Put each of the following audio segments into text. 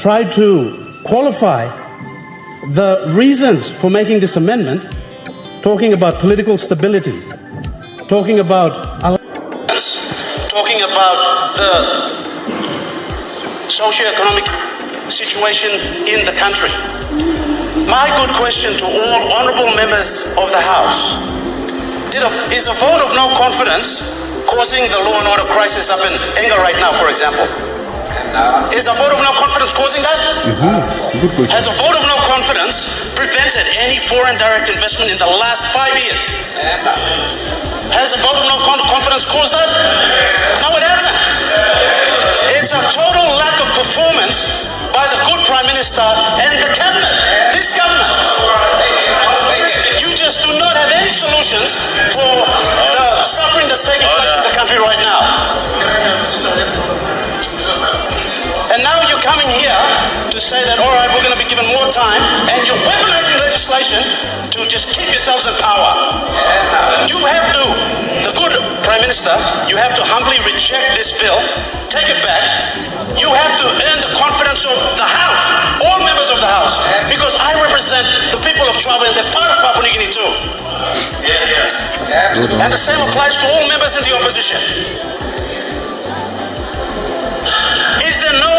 tried to qualify the reasons for making this amendment, talking about political stability, talking about the socio-economic situation in the country. My good question to all honorable members of the House, is a vote of no confidence causing the law and order crisis up in Enga right now, for example? Is a vote of no confidence causing that? Has a vote of no confidence prevented any foreign direct investment in the last 5 years? Has a vote of no confidence caused that? No, it hasn't. It's a total lack of performance by the good Prime Minister and the Cabinet, this government. You just do not have any solutions for the suffering that's taking place in the country right now. And now you're coming here to say that, all right, we're going to be given more time, and you're weaponizing legislation to just keep yourselves in power. You have to, the good Prime Minister, you have to humbly reject this bill, take it back. You have to earn the confidence of the House, all members of the House, because I represent the people of Chuave and they're part of Papua New Guinea too. And the same applies to all members in the opposition. Is there no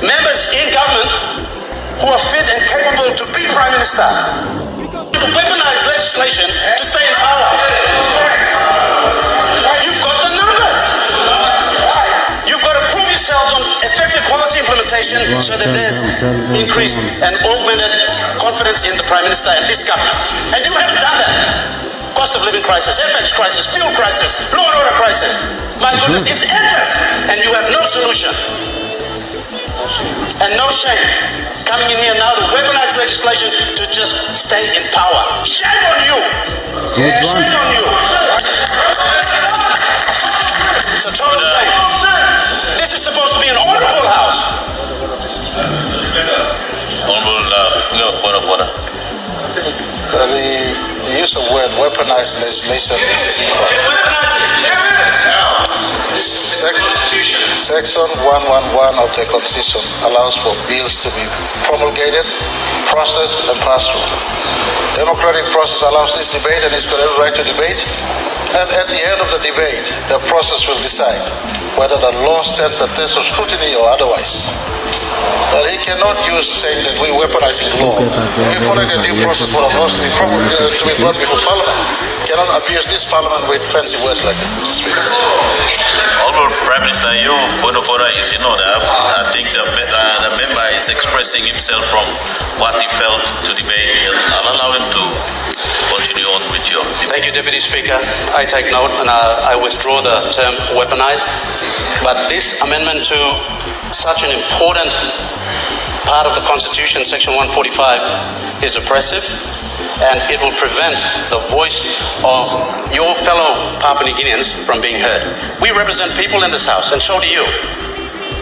members in government who are fit and capable to be Prime Minister? To weaponize legislation to stay in power. You've got the numbers. You've got to prove yourselves on effective policy implementation so that there's increased and augmented confidence in the Prime Minister and this government. And you haven't done that. Cost of living crisis, FX crisis, fuel crisis, law and order crisis. My goodness, it's endless. And you have no solution. And no shame. Coming in here now to weaponize legislation to just stay in power. Shame on you. Shame on you. It's a total shame. This is supposed to be an honorable House. Honorable, point of order. The use of word weaponized legislation is Section 111 of the Constitution allows for bills to be promulgated, processed, and passed through. Democratic process allows this debate, and it's got every right to debate. And at the end of the debate, the process will decide whether the law stands the test of scrutiny or otherwise. But he cannot use saying that we're weaponizing law. We're following a due process for the laws to be brought before Parliament. Cannot abuse this Parliament with fancy words like this. Honorable Prime Minister, your point of order is in order. I think the member is expressing himself from what he felt to debate. I'll allow him to continue on with you. Thank you, Deputy Speaker. I take note and I withdraw the term weaponized. But this amendment to such an important part of the Constitution, Section 145, is oppressive, and it will prevent the voice of your fellow Papua New Guineans from being heard. We represent people in this House, and so do you.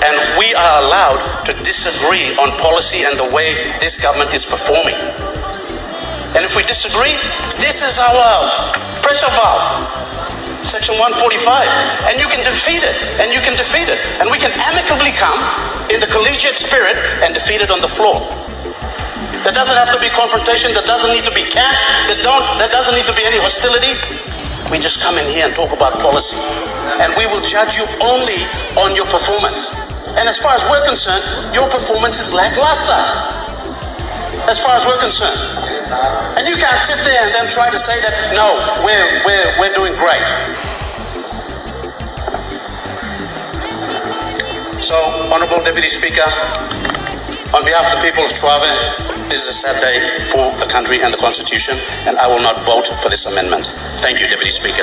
And we are allowed to disagree on policy and the way this government is performing. And if we disagree, this is our pressure valve, Section 145, and you can defeat it, and you can defeat it. And we can amicably come in the collegiate spirit and defeat it on the floor. There doesn't have to be confrontation, there doesn't need to be camps, there doesn't need to be any hostility. We just come in here and talk about policy. And we will judge you only on your performance. And as far as we're concerned, your performance is lackluster. As far as we're concerned. And you can't sit there and then try to say that, no, we're doing great. So, Honorable Deputy Speaker, on behalf of the people of Chuave, this is a sad day for the country and the Constitution, and I will not vote for this amendment. Thank you, Deputy Speaker.